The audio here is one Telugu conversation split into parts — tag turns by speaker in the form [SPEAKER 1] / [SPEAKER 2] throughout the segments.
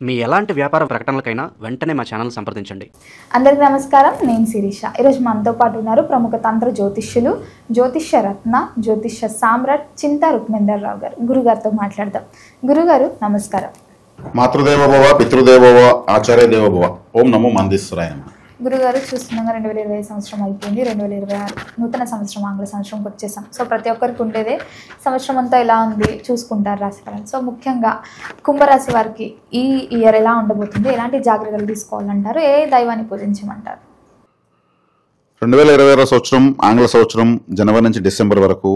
[SPEAKER 1] మీ ఎలాంటి వ్యాపార ప్రకటనలకైనా వెంటనే మా ఛానల్ సంప్రదించండి.
[SPEAKER 2] అందరికీ నమస్కారం. నేను శిరీష. ఈరోజు మనతో పాటు ఉన్నారు ప్రముఖ తంత్ర జ్యోతిష్యులు, జ్యోతిష్య రత్న, జ్యోతిష్య సామ్రాట్ చింతా రుక్మేందర్ రావు గారు. గురుగారితో మాట్లాడదాం. గురుగారు నమస్కారం.
[SPEAKER 3] మాతృదేవోభవ, పితృదేవోభవ, ఆచార్య దేవోభవ. ఓం నమో మందేశ్వరాయ నమః.
[SPEAKER 2] గురుగారు చూస్తున్నాగా 2025 సంవత్సరం అయిపోయింది. 2026 నూతన సంవత్సరం, ఆంగ్ల సంవత్సరంకి వచ్చేసాం. సో ప్రతి ఒక్కరికి ఉండేదే సంవత్సరం అంతా ఎలా ఉంది చూసుకుంటారు రాశిఫలం. సో ముఖ్యంగా కుంభరాశి వారికి ఈ ఇయర్ ఎలా ఉండబోతుంది, ఎలాంటి జాగ్రత్తలు తీసుకోవాలంటారు, ఏ దైవాన్ని పూజించమంటారు?
[SPEAKER 3] 2026 సంవత్సరం ఆంగ్ల సంవత్సరం జనవరి నుంచి డిసెంబర్ వరకు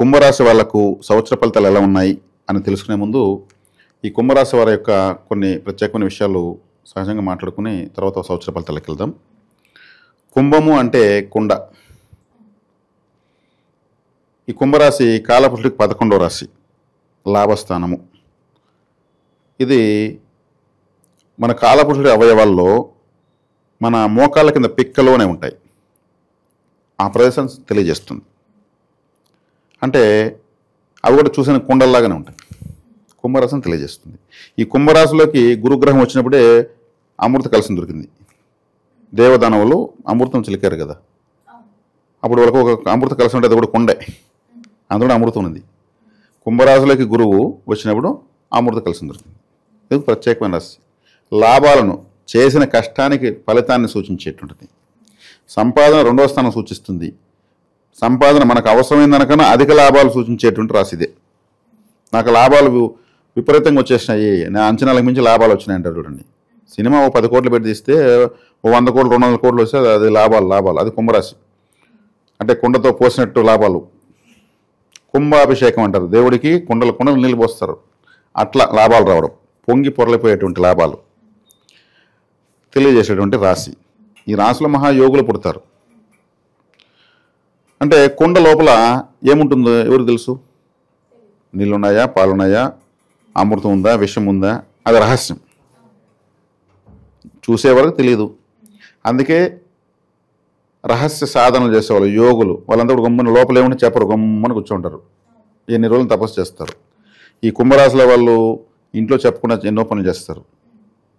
[SPEAKER 3] కుంభరాశి వాళ్లకు సంవత్సర ఫలితాలు ఎలా ఉన్నాయి అని తెలుసుకునే ముందు ఈ కుంభరాశి వారి యొక్క కొన్ని ప్రత్యేకమైన విషయాలు సహజంగా మాట్లాడుకుని తర్వాత సంవత్సర ఫలితాలకు వెళ్దాం. కుంభము అంటే కుండ. ఈ కుంభరాశి కాలపురుషుడికి 11వ రాశి, లాభస్థానము. ఇది మన కాలపురుషుడి అవయవాల్లో మన మోకాళ్ళ కింద పిక్కలోనే ఉంటాయి. ఆ ప్రదేశం తెలియజేస్తుంది. అంటే అవి కూడా చూసిన కుండల్లాగానే ఉంటాయి. కుంభరాశిని తెలియజేస్తుంది. ఈ కుంభరాశిలోకి గురుగ్రహం వచ్చినప్పుడే అమృత కలశం దొరికింది. దేవదానవులు అమృతం చిలికారు కదా, అప్పుడు వాళ్ళకు ఒక అమృత కలశం ఉంటే అది కూడా కొండే, అందులో అమృతం ఉంది. కుంభరాశిలోకి గురువు వచ్చినప్పుడు అమృత కలశం దొరికింది. ఇది ప్రత్యేకమైన రాశి. లాభాలను, చేసిన కష్టానికి ఫలితాన్ని సూచించేటువంటిది. సంపాదన 2వ స్థానం సూచిస్తుంది. సంపాదన మనకు అవసరమైన దానికన్నా అధిక లాభాలు సూచించేటువంటి రాశి ఇదే. నాకు లాభాలు విపరీతంగా వచ్చేసినాయి, నా అంచనాలకు మించి లాభాలు వచ్చినాయి అంటారు చూడండి. సినిమా 10 కోట్లు పెట్టి తీస్తే 100 కోట్లు 200 కోట్లు వస్తే అది లాభాలు. అది కుంభరాశి అంటే కుండతో పోసినట్టు లాభాలు. కుంభాభిషేకం అంటారు, దేవుడికి కుండలు నీళ్ళు పోస్తారు. అట్లా లాభాలు రావడం, పొంగి పొరలిపోయేటువంటి లాభాలు తెలియజేసేటువంటి రాశి. ఈ రాశిలో మహాయోగులు పుడతారు. అంటే కుండ లోపల ఏముంటుందో ఎవరు తెలుసు? నీళ్ళున్నాయా, పాలున్నాయా, అమృతం ఉందా, విషం ఉందా, అది రహస్యం. చూసేవరకు తెలియదు. అందుకే రహస్య సాధనలు చేసేవాళ్ళు యోగులు వాళ్ళంతా కూడా గమ్మున లోపల ఏముంటే చెప్పరు, గమ్మున కూర్చుంటారు. ఎన్ని రోజులు తపస్సు చేస్తారు. ఈ కుంభరాశిలో వాళ్ళు ఇంట్లో చెప్పకుండా ఎన్నో పనులు చేస్తారు,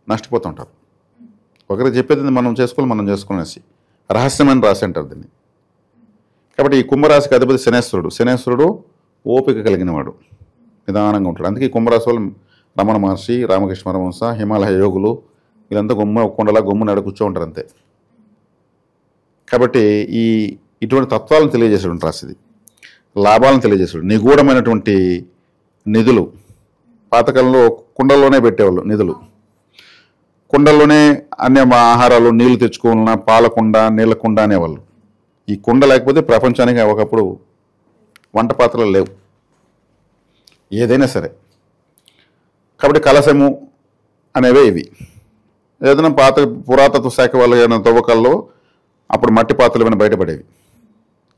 [SPEAKER 3] నష్టపోతుంటారు. ఒకరికి చెప్పేది మనం చేసుకునేసి రహస్యమైన రాశి అంటారు దీన్ని. కాబట్టి ఈ కుంభరాశికి అధిపతి శనేశ్వరుడు ఓపిక కలిగినవాడు, నిదానంగా ఉంటాడు. అందుకే ఈ కుంభరాశి వాళ్ళు రమణ మహర్షి, రామకృష్ణ పరమహంస, హిమాలయ యోగులు వీళ్ళంతా కొండలా నడ కూర్చో ఉంటారు అంతే. కాబట్టి ఇటువంటి తత్వాలను తెలియజేసేటువంటి రాశి ఇది. లాభాలను తెలియజేసాడు. నిగూఢమైనటువంటి నిధులు పాతకాలంలో కుండల్లోనే పెట్టేవాళ్ళు. నిధులు కుండల్లోనే అన్ని ఆహారాలు, నీళ్లు తెచ్చుకోవాలన్నా పాలకుండ, నీళ్ళకుండ అనేవాళ్ళు. ఈ కుండ లేకపోతే ప్రపంచానికి ఒకప్పుడు వంట పాత్రలు లేవు, ఏదైనా సరే. కాబట్టి కలశము అనేవే ఇవి. ఏదైనా పురాతత్వ శాఖ వాళ్ళు ఏదైనా తవ్వకాల్లో అప్పుడు మట్టి పాత్రలు ఏమైనా బయటపడేవి.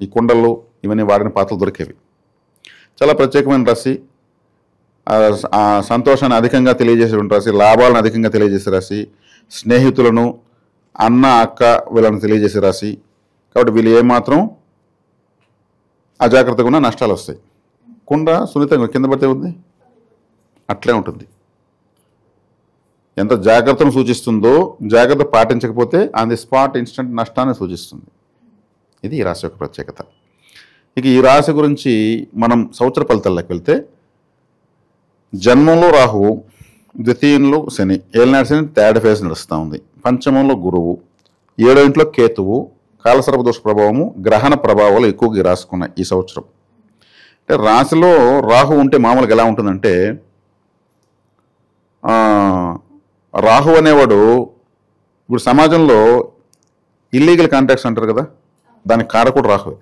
[SPEAKER 3] ఈ కుండలు ఇవన్నీ వాడిన పాత్రలు దొరికేవి. చాలా ప్రత్యేకమైన రాశి. ఆ సంతోషాన్ని అధికంగా తెలియజేసేటువంటి రాశి, లాభాలను అధికంగా తెలియజేసే రాశి, స్నేహితులను, అన్న అక్క వీళ్ళని తెలియజేసే రాశి. కాబట్టి వీళ్ళు ఏమాత్రం అజాగ్రత్తగా ఉన్న నష్టాలు వస్తాయి. కుండ సున్నితంగా కింద పడితే ఉంది, అట్లే ఉంటుంది. ఎంత జాగ్రత్తను సూచిస్తుందో, జాగ్రత్త పాటించకపోతే ఆన్ ది స్పాట్ ఇన్స్టెంట్ నష్టాన్ని సూచిస్తుంది. ఇది ఈ రాశి యొక్క ప్రత్యేకత. ఇక ఈ రాశి గురించి మనం సంవత్సర ఫలితాల్లోకి వెళ్తే, జన్మంలో రాహువు, ద్వితీయంలో శని, ఏలినాటి శని 3rd ఫేజ్ నడుస్తూ ఉంది. పంచమంలో గురువు, 7వ ఇంట్లో కేతువు, కాలసర్పదోష ప్రభావము, గ్రహణ ప్రభావాలు ఎక్కువగా రాసుకున్నాయి ఈ సంవత్సరం. అంటే రాశిలో రాహు ఉంటే మామూలుగా ఎలా ఉంటుందంటే, రాహు అనేవాడు ఇప్పుడు సమాజంలో ఇల్లీగల్ కాంటాక్ట్స్ అంటారు కదా, దానికి కారకుడు రాహువే.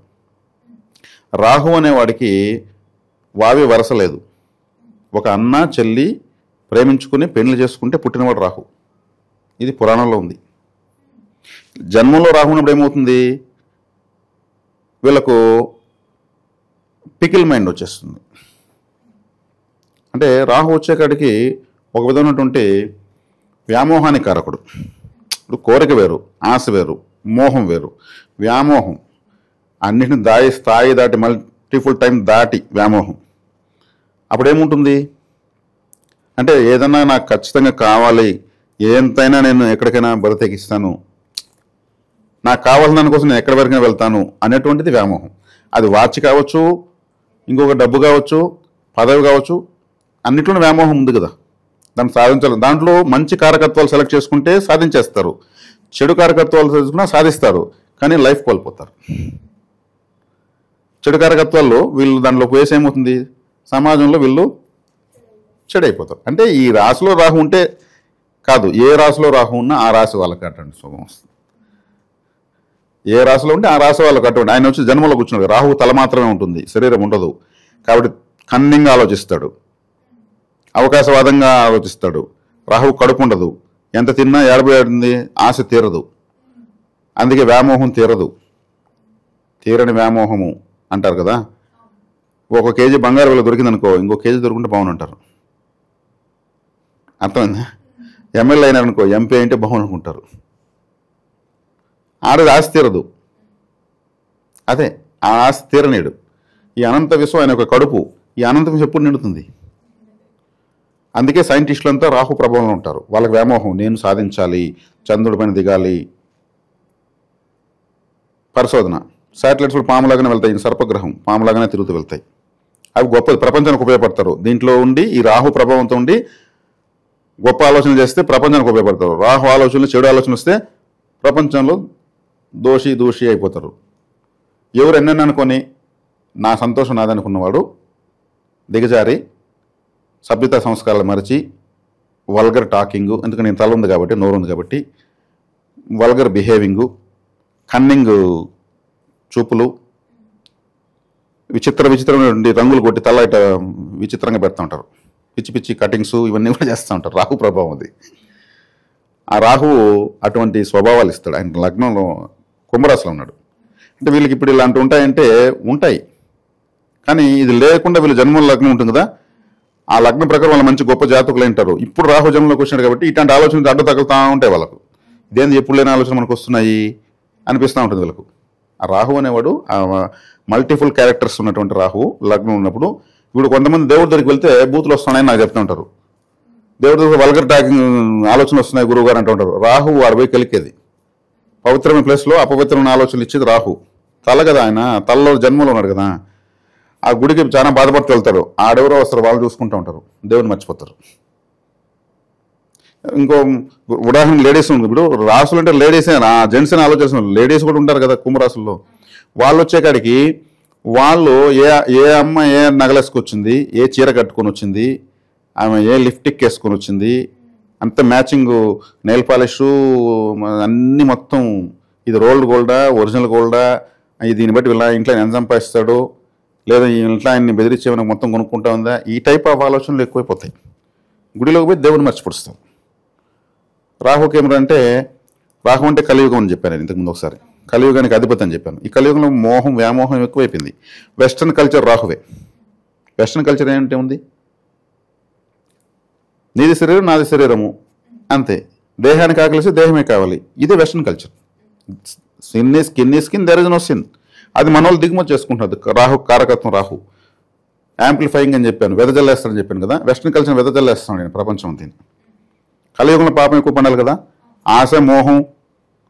[SPEAKER 3] రాహు అనేవాడికి వావి వరస లేదు. ఒక అన్న చెల్లి ప్రేమించుకుని పెళ్లి చేసుకుంటే పుట్టినవాడు రాహు. ఇది పురాణంలో ఉంది. జన్మంలో రాహు ఉన్నప్పుడు ఏమవుతుంది, వీళ్ళకు పికిల్ మైండ్ వచ్చేస్తుంది. అంటే రాహు వచ్చేకాడికి ఒక విధమైనటువంటి వ్యామోహానికి కారకుడు. ఇప్పుడు కోరిక వేరు, ఆశ వేరు, మోహం వేరు. వ్యామోహం అన్నింటిని స్థాయి దాటి మల్టిపుల్ టైం దాటి వ్యామోహం. అప్పుడేముంటుంది, అంటే ఏదన్నా నాకు ఖచ్చితంగా కావాలి, ఎంతైనా నేను ఎక్కడికైనా బరితెగిస్తాను, నాకు కావాల్సిన దానికోసం నేను ఎక్కడి వరకైనా వెళ్తాను అనేటువంటిది వ్యామోహం. అది వాచ్ కావచ్చు, ఇంకొక డబ్బు కావచ్చు, పదవి కావచ్చు, అన్నిట్లోనూ వ్యామోహం ఉంది కదా. దాన్ని సాధించాలి. దాంట్లో మంచి కారకత్వాలు సెలెక్ట్ చేసుకుంటే సాధించేస్తారు, చెడు కారకత్వాలు తెలుసుకున్నా సాధిస్తారు, కానీ లైఫ్ కోల్పోతారు. చెడు కారకత్వాల్లో వీళ్ళు దాంట్లో వేసి ఏమవుతుంది, సమాజంలో వీళ్ళు చెడైపోతారు. అంటే ఈ రాశిలో రాహు ఉంటే కాదు, ఏ రాశిలో రాహు ఉన్నా ఆ రాశి వాళ్ళకి అటువంటి శుభం వస్తుంది. ఏ రాశిలో ఉంటే ఆ రాశి వాళ్ళకి అటువంటి. ఆయన వచ్చి జన్మలో కూర్చున్నాడు, రాహువు తల మాత్రమే ఉంటుంది, శరీరం ఉండదు. కాబట్టి కన్నింగా ఆలోచిస్తాడు, అవకాశవాదంగా ఆలోచిస్తాడు. రాహువు కడుపు ఉండదు, ఎంత తిన్నా ఏడబోతుంది, ఆశ తీరదు. అందుకే వ్యామోహం తీరదు, తీరని వ్యామోహము అంటారు కదా. ఒక కేజీ బంగారు వీళ్ళు దొరికిందనుకో, ఇంకో కేజీ దొరుకుంటే బాగుంటారు. అర్థమైందా? ఎమ్మెల్యే అయినారనుకో, ఎంపీ అంటే బాగుంటారు. ఆడది ఆశ తీరదు, అదే ఆ ఆశ తీరనేడు. ఈ అనంత విశ్వం ఆయన ఒక కడుపు, ఈ అనంత విశ్వం ఎప్పుడు నిండుతుంది? అందుకే సైంటిస్టులంతా రాహు ప్రభావంలో ఉంటారు. వాళ్ళకి వ్యామోహం, నేను సాధించాలి, చంద్రుడి పైన దిగాలి. పరిశోధన, శాటిలైట్స్ కూడా పాములాగానే వెళ్తాయి, సర్పగ్రహం పాములాగానే తిరుగుతూ వెళ్తాయి. అవి గొప్ప ప్రపంచానికి ఉపయోగపడతారు. దీంట్లో ఉండి ఈ రాహు ప్రభావంతో ఉండి గొప్ప ఆలోచనలు చేస్తే ప్రపంచానికి ఉపయోగపడతారు. రాహు ఆలోచనలు, చెడు ఆలోచనలు వస్తే ప్రపంచంలో దూషి అయిపోతారు. ఎవరు ఎన్నెన్న అనుకొని నా సంతోషం నాదనుకున్నవాడు దిగజారి సభ్యతా సంస్కారాలు మరిచి వల్గర్ టాకింగు, ఎందుకంటే నేను తల ఉంది కాబట్టి, నోరు ఉంది కాబట్టి, వల్గర్ బిహేవింగు, కన్నింగ్ చూపులు, విచిత్రమైన రంగులు కొట్టి తల ఇట విచిత్రంగా పెడతా ఉంటారు, పిచ్చి పిచ్చి కటింగ్స్, ఇవన్నీ కూడా చేస్తూ ఉంటారు. రాహు ప్రభావం అది. ఆ రాహువు అటువంటి స్వభావాలు ఇస్తాడు. ఆయన లగ్నంలో కుంభరాశిలో ఉన్నాడు. అంటే వీళ్ళకి ఇప్పుడు ఇలాంటి ఉంటాయంటే ఉంటాయి, కానీ ఇది లేకుండా వీళ్ళ జన్మల లగ్నం ఉంటుంది కదా, ఆ లగ్నం ప్రకారం వాళ్ళు మంచి గొప్ప జాతకులు అంటారు. ఇప్పుడు రాహు జన్మలోకి వచ్చినాడు కాబట్టి ఇట్లాంటి ఆలోచనలు అడ్డు తగులుతూ ఉంటాయి వాళ్ళకు. ఇదేంది ఎప్పుడు లేని ఆలోచన మనకు వస్తున్నాయి అనిపిస్తూ ఉంటుంది వీళ్ళకు. ఆ రాహు అనేవాడు మల్టిపుల్ క్యారెక్టర్స్ ఉన్నటువంటి రాహు లగ్నం ఉన్నప్పుడు, ఇప్పుడు కొంతమంది దేవుడి దగ్గరికి వెళ్తే బూతులు వస్తున్నాయని నాకు చెప్తూ ఉంటారు. దేవుడి దగ్గర వల్గర్ టాకింగ్ ఆలోచనలు వస్తున్నాయి గురువు గారు అంటూ ఉంటారు. రాహు వాడు పోయి కలికేది పవిత్రమైన ప్లేస్లో అపవిత్రమైన ఆలోచనలు ఇచ్చేది రాహు. తల కదా ఆయన, తలలో జన్మలో ఉన్నాడు కదా. ఆ గుడికి చాలా బాధపడుతూ వెళ్తారు, ఆడెవరో వస్తారు, వాళ్ళు చూసుకుంటూ ఉంటారు, దేవుని మర్చిపోతారు. ఇంకో ఉదాహరణ లేడీస్ ఉంది. ఇప్పుడు రాసులు అంటే లేడీసే, జెంట్స్ అని ఆలోచిస్తున్నారు, లేడీస్ కూడా ఉంటారు కదా కుంభరాశుల్లో. వాళ్ళు వచ్చేకాడికి వాళ్ళు ఏ అమ్మ ఏ నగలేసుకొచ్చింది, ఏ చీర కట్టుకొని వచ్చింది, ఆమె ఏ లిప్టిక్ వేసుకొని వచ్చింది, అంత మ్యాచింగ్ నెయిల్ పాలిష్ అన్నీ మొత్తం, ఇది రోల్డ్ గోల్డా ఒరిజినల్ గోల్డా, దీన్ని బట్టి వీళ్ళ ఇంట్లో ఎంత సంపాదిస్తాడు, లేదా ఈ ఇంట్లో ఆయన్ని బెదిరించేమైనా మొత్తం కొనుక్కుంటా ఉందా, ఈ టైప్ ఆఫ్ ఆలోచనలు ఎక్కువైపోతాయి. గుడిలోకి పోయి దేవుని మర్చిపడుస్తాం. రాహుకి ఏమిటంటే, రాహు అంటే కలియుగం అని చెప్పాను నేను ఇంతకుముందు ఒకసారి, కలియుగానికి అధిపతి అని చెప్పాను. ఈ కలియుగంలో మోహం వ్యామోహం ఎక్కువైపోయింది. వెస్ట్రన్ కల్చర్ రాహువే. వెస్ట్రన్ కల్చర్ ఏంటంటే ఉంది, నీది శరీరం నాది శరీరము అంతే, దేహానికి ఆకలిసి దేహమే కావాలి, ఇదే western culture. Skin there is no sin. అది మన వాళ్ళు దిగుమతి చేసుకుంటున్నది. రాహు కారకత్వం, రాహు యాంప్లిఫైయింగ్ అని చెప్పాను, వెదజల్లేస్తానని చెప్పాను కదా. వెస్ట్రన్ కల్చర్ వెదజల్లేస్తాను నేను ప్రపంచం అంతే. కలియుగంలో పాపం ఎక్కువ పండాలి కదా, ఆశ మోహం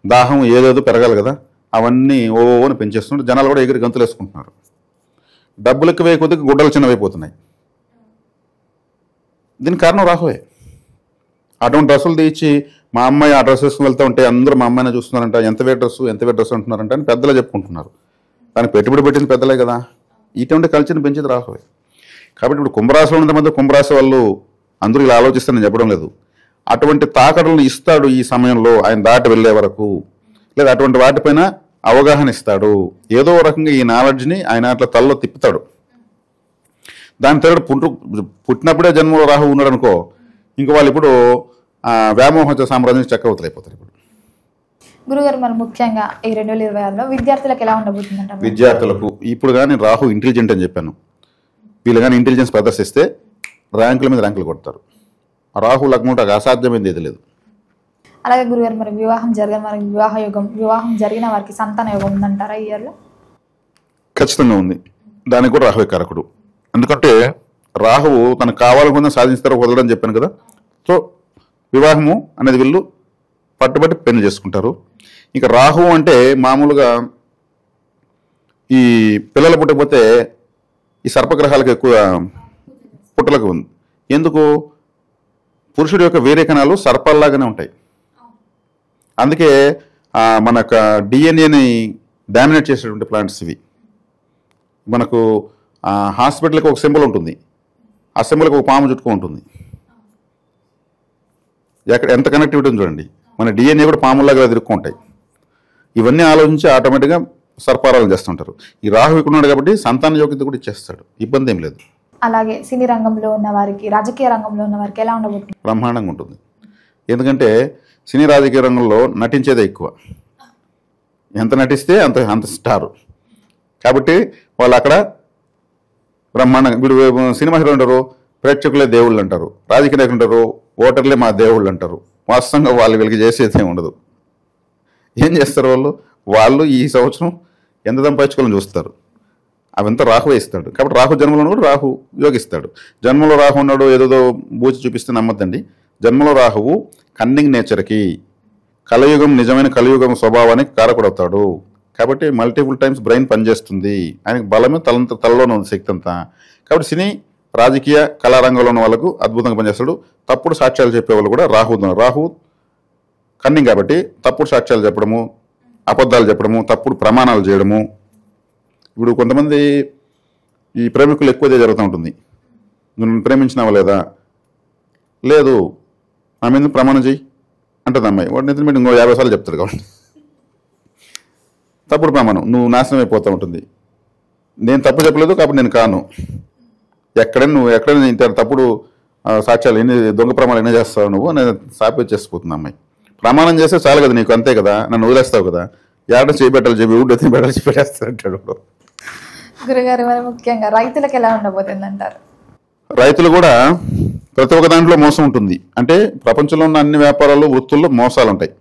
[SPEAKER 3] దాహం ఏదేదో పెరగాలి కదా, అవన్నీ ఓని పెంచేస్తుంటే జనాలు కూడా ఎగిరి గంతులు వేసుకుంటున్నారు. డబ్బులు ఎక్కువే కొద్దిగా గుడ్డలు చిన్నవైపోతున్నాయి. దీనికి కారణం రాహువే. అటువంటి డ్రెస్సులు తీసి మా అమ్మాయి ఆ డ్రెస్ వేసుకుని వెళ్తూ ఉంటే అందరూ మా అమ్మాయిని చూస్తున్నారంట, ఎంత వేట్ డ్రెస్ అంటున్నారంట అని పెద్దలే చెప్పుకుంటున్నారు. దానికి పెట్టుబడి పెట్టింది పెద్దలే కదా. ఇటువంటి కల్చర్ని పెంచేది రాహువే. కాబట్టి ఇప్పుడు కుంభరాశిలో ఉన్నంతమంది కుంభరాశి వాళ్ళు అందరూ ఇలా ఆలోచిస్తారని చెప్పడం లేదు. అటువంటి తాకడులను ఇస్తాడు ఈ సమయంలో, ఆయన దాటి వెళ్ళే వరకు, లేదా అటువంటి వాటిపైన అవగాహన ఇస్తాడు. ఏదో రకంగా ఈ నాలెడ్జ్ని ఆయన అట్లా తలలో తిప్పుతాడు. దాని తగ్గట్టు పుట్టినప్పుడే జన్మలో రాహు ఉన్నాడు అనుకో, ఇంక వాళ్ళు ఇప్పుడు వ్యామోహ సామ్రాజ్యం చక్రవర్తులు అయిపోతారు. ఇప్పుడు
[SPEAKER 2] గురుగారు మరి ముఖ్యంగా ఈ 2026లో విద్యార్థులకు ఎలా ఉండబోతుందంట?
[SPEAKER 3] విద్యార్థులకు ఇప్పుడు కానీ రాహు ఇంటెలిజెంట్ అని చెప్పాను, వీళ్ళు కానీ ఇంటెలిజెన్స్ ప్రదర్శిస్తే ర్యాంకుల మీద ర్యాంకులు కొడతారు. రాహు లగ్నం అసాధ్యమైంది ఏది లేదు.
[SPEAKER 2] అలాగే గురుగారు మరి వివాహం జరిగిన వారికి సంతాన యోగం ఉందంటారా ఈ ఇయర్లో?
[SPEAKER 3] ఖచ్చితంగా ఉంది. దానికి కూడా రాహువే కారకుడు. ఎందుకంటే రాహువు తనకు కావాలనుకున్న సాధించిన వదలడం చెప్పాను కదా. సో వివాహము అనేది వీళ్ళు పట్టుబట్టి పెళ్లి చేసుకుంటారు. ఇక రాహువు అంటే మామూలుగా ఈ పిల్లలు పుట్టకపోతే ఈ సర్పగ్రహాలకు ఎక్కువ పుట్టలకు ఉంది. ఎందుకు? పురుషుడి యొక్క వీర్యకణాలు సర్పాల్లాగానే ఉంటాయి. అందుకే మన డిఎన్ఏని డామినేట్ చేసేటువంటి ప్లాంట్స్ ఇవి. మనకు హాస్పిటల్కి ఒక సింబల్ ఉంటుంది, ఆ సింబల్కి ఒక పాము చుట్టుకో ఉంటుంది. ఎక్కడ ఎంత కనెక్టివిటీ ఉంది చూడండి. మన డిఎన్ఏ కూడా పాముల్లాగా తిరుక్కుంటాయి. ఇవన్నీ ఆలోచించి ఆటోమేటిక్గా సర్పారాలు చేస్తుంటారు. ఈ రాహు ఇక్కడ ఉన్నాడు కాబట్టి సంతాన యోగ్యత కూడా ఇచ్చేస్తాడు, ఇబ్బంది ఏం లేదు.
[SPEAKER 2] అలాగే సినీ రంగంలో ఉన్న వారికి, రాజకీయ రంగంలో ఉన్న వారికి ఎలా ఉండబోతుంది?
[SPEAKER 3] బ్రహ్మాండంగా ఉంటుంది. ఎందుకంటే సినీ రాజకీయ రంగంలో నటించేదే ఎక్కువ. ఎంత నటిస్తే అంత అంత స్టారు. కాబట్టి వాళ్ళు అక్కడ బ్రహ్మాండంగా. వీడు సినిమా హీరో ఉంటారు, ప్రేక్షకులే దేవుళ్ళు అంటారు. రాజకీయ నాయకులు ఉంటారు, ఓటర్లే మా దేవుళ్ళు అంటారు. వాస్తవంగా వాళ్ళు వీళ్ళకి చేసేది ఉండదు. ఏం చేస్తారు వాళ్ళు ఈ సంవత్సరం ఎంత సంపాదించుకోవాలని చూస్తారు. అవంతా రాహువే ఇస్తాడు. కాబట్టి రాహు జన్మలో కూడా రాహు యోగిస్తాడు. జన్మలో రాహు ఉన్నాడు ఏదో బూచి చూపిస్తే నమ్మద్దండి. జన్మలో రాహువు కన్నింగ్ నేచర్కి, కలయుగం నిజమైన కలియుగం స్వభావానికి కారకుడవుతాడు. కాబట్టి మల్టిపుల్ టైమ్స్ బ్రెయిన్ పనిచేస్తుంది. ఆయనకు బలమే తలలోనే ఉంది శక్తి అంతా. కాబట్టి సినీ రాజకీయ కళారంగంలో ఉన్న వాళ్ళకు అద్భుతంగా పనిచేస్తాడు. తప్పుడు సాక్ష్యాలు చెప్పేవాళ్ళు కూడా రాహు కన్నింగ్ కాబట్టి తప్పుడు సాక్ష్యాలు చెప్పడము, అబద్ధాలు చెప్పడము, తప్పుడు ప్రమాణాలు చేయడము. ఇప్పుడు కొంతమంది ఈ ప్రేమికులు ఎక్కువదే జరుగుతూ ఉంటుంది. నువ్వు ప్రేమించినావా లేదా? లేదు, ఆమె ఎందుకు ప్రమాణం చెయ్యి అంటుంది అమ్మాయి. వాడు నిద్ర మీరు ఇంకో 50 సార్లు చెప్తాడు. కాబట్టి తప్పుడు ప్రమాణం, నువ్వు నాశనం అయిపోతూ ఉంటుంది. నేను తప్పు చెప్పలేదు కాబట్టి నేను కాను. ఎక్కడైనా ఇంత తప్పుడు సాక్ష్యాలు ఎన్ని దొంగ ప్రమాణాలు ఎన్ని చేస్తావు నువ్వు నేను సాపి చేసిపోతుంది అమ్మాయి. ప్రమాణం చేస్తే చాలు కదా నీకు, అంతే కదా, నన్ను వదిలేస్తావు కదా, ఏడాది చేయబెట్టాలి చెప్పి ఊళ్ళో పెట్టాలి పెట్టేస్తాడంటాడు.
[SPEAKER 2] గురుగారు, మరి ముఖ్యంగా రైతులకు ఎలా ఉండబోతుంది అంటారు?
[SPEAKER 3] రైతులు కూడా ప్రతి ఒక్క దాంట్లో మోసం ఉంటుంది. అంటే ప్రపంచంలో ఉన్న అన్ని వ్యాపారాలు వృత్తుల్లో మోసాలు ఉంటాయి.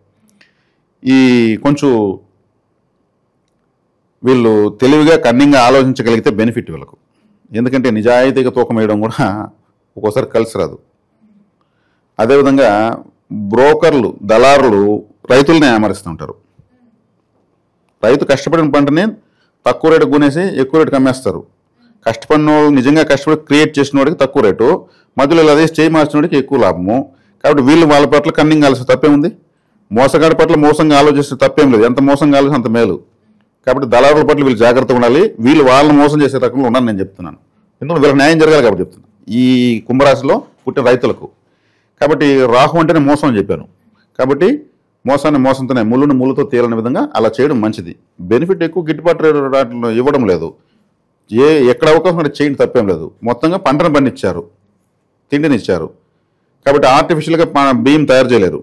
[SPEAKER 3] ఈ కొంచెం వీళ్ళు తెలివిగా కన్నింగ్గా ఆలోచించగలిగితే బెనిఫిట్ వీళ్ళకు. ఎందుకంటే నిజాయితీగా తూకం వేయడం కూడా ఒక్కోసారి కలిసి రాదు. అదేవిధంగా బ్రోకర్లు, దళారులు రైతులనే ఆమరిస్తుంటారు. రైతు కష్టపడిన పంటని తక్కువ రేటు కొనేసి ఎక్కువ రేటుకి అమ్మేస్తారు. కష్టపడిన వాళ్ళు, నిజంగా కష్టపడి క్రియేట్ చేసిన వాడికి తక్కువ రేటు, మధ్యలో అదే చేయి మార్చిన వాడికి ఎక్కువ లాభము. కాబట్టి వీళ్ళు వాళ్ళ పట్ల కన్నింగ్ ఆలోచన తప్పేముంది? మోసగాడి పట్ల మోసంగా ఆలోచిస్తే తప్పేం లేదు. ఎంత మోసంగా ఆలోచన అంత మేలు. కాబట్టి దళారుల పట్ల వీళ్ళు జాగ్రత్తగా ఉండాలి. వీళ్ళు వాళ్ళని మోసం చేసే రకంలో ఉండాలని నేను చెప్తున్నాను. ఎందుకంటే వీళ్ళకి న్యాయం జరగాలి కాబట్టి చెప్తున్నాను ఈ కుంభరాశిలో పుట్టిన రైతులకు. కాబట్టి రాహు అంటేనే మోసం అని చెప్పాను. కాబట్టి మోసాన్ని మోసంతోనే, ముళ్ళుని ముళ్ళుతో తేలని విధంగా అలా చేయడం మంచిది. బెనిఫిట్ ఎక్కువ, గిట్టుబాటు రేటు ఇవ్వడం లేదు. ఎక్కడ అవకాశం అక్కడ చేయండి, తప్పేం లేదు. మొత్తంగా పంటను పండించారు, తిండినిచ్చారు. కాబట్టి ఆర్టిఫిషియల్గా బియ్యం తయారు చేయలేరు,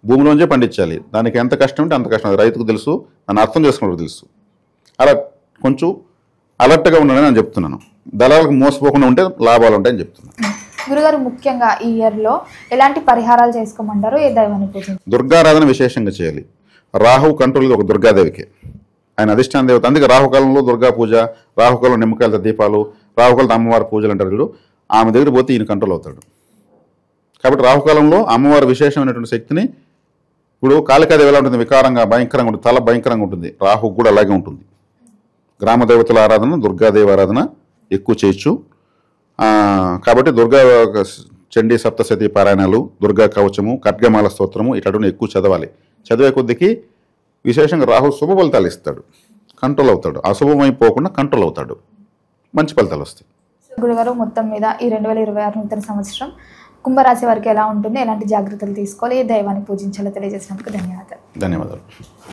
[SPEAKER 3] భూమిలోంచే పండించాలి. దానికి ఎంత కష్టం ఉంటే అంత కష్టం. అది రైతుకు తెలుసు, దాన్ని అర్థం చేసుకున్నప్పుడు తెలుసు. అలా కొంచెం అలర్ట్గా ఉండాలని నేను చెప్తున్నాను. దళాలకు మోసపోకుండా ఉంటే లాభాలు ఉంటాయని చెప్తున్నాను.
[SPEAKER 2] గురుగారు, ముఖ్యంగా ఈ ఇయర్లో ఎలాంటి పరిహారాలు చేసుకోమంటారు? ఏ దైవాన్ని పూజించాలి?
[SPEAKER 3] దుర్గారాధన విశేషంగా చేయాలి. రాహు కంట్రోల్ ఒక దుర్గాదేవికి, ఆయన అధిష్టాన దేవత. అందుకే రాహుకాలంలో దుర్గా పూజ, రాహుకాలంలో నిమ్మకాయలతో దీపాలు, రాహుకాలంలో అమ్మవారి పూజలు అంటారు. వీళ్ళు ఆమె దగ్గర పోతే ఈయన కంట్రోల్ అవుతాడు. కాబట్టి రాహుకాలంలో అమ్మవారి విశేషమైనటువంటి శక్తిని, ఇప్పుడు కాళికాదేవి ఎలా ఉంటుంది, వికారంగా భయంకరంగా ఉంటుంది, తల భయంకరంగా ఉంటుంది. రాహు కూడా అలాగే ఉంటుంది. గ్రామ దేవతల ఆరాధన, దుర్గాదేవి ఆరాధన ఎక్కువ చేయొచ్చు. కాబట్టి దుర్గా చండీ సప్తశతి పారాయణాలు, దుర్గా కవచము, ఖడ్గమాల స్తోత్రము ఇట్లాంటివి ఎక్కువ చదవాలి. చదివే కొద్దికి విశేషంగా రాహు శుభ ఫలితాలు ఇస్తాడు, కంట్రోల్ అవుతాడు. అశుభమైపోకుండా కంట్రోల్ అవుతాడు, మంచి ఫలితాలు వస్తాయి.
[SPEAKER 2] గురుగారు, మొత్తం మీద ఈ 2026 నూతన సంవత్సరం కుంభరాశి వారికి ఎలా ఉంటుంది, ఎలాంటి జాగ్రత్తలు తీసుకోవాలి, ఏ దైవాన్ని పూజించాలో తెలియజేసినందుకు ధన్యవాదాలు.
[SPEAKER 3] ధన్యవాదాలు.